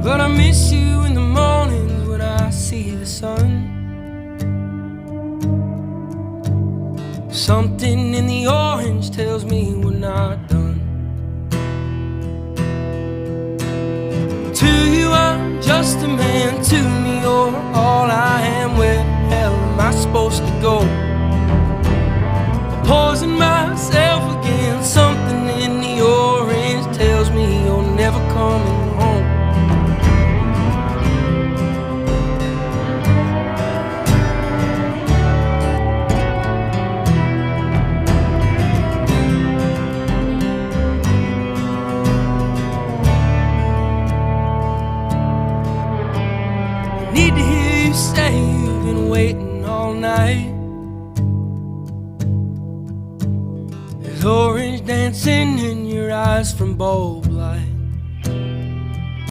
But I miss you in the mornings when I see the sun. Something in the orange tells me we're not done. To you I'm just a man, to me you're all I am. Where the hell am I supposed to go? I'm poisoning myself again. Something in the orange tells me you're never coming home. Need to hear you say you've been waiting all night. There's orange dancing in your eyes from bulb light.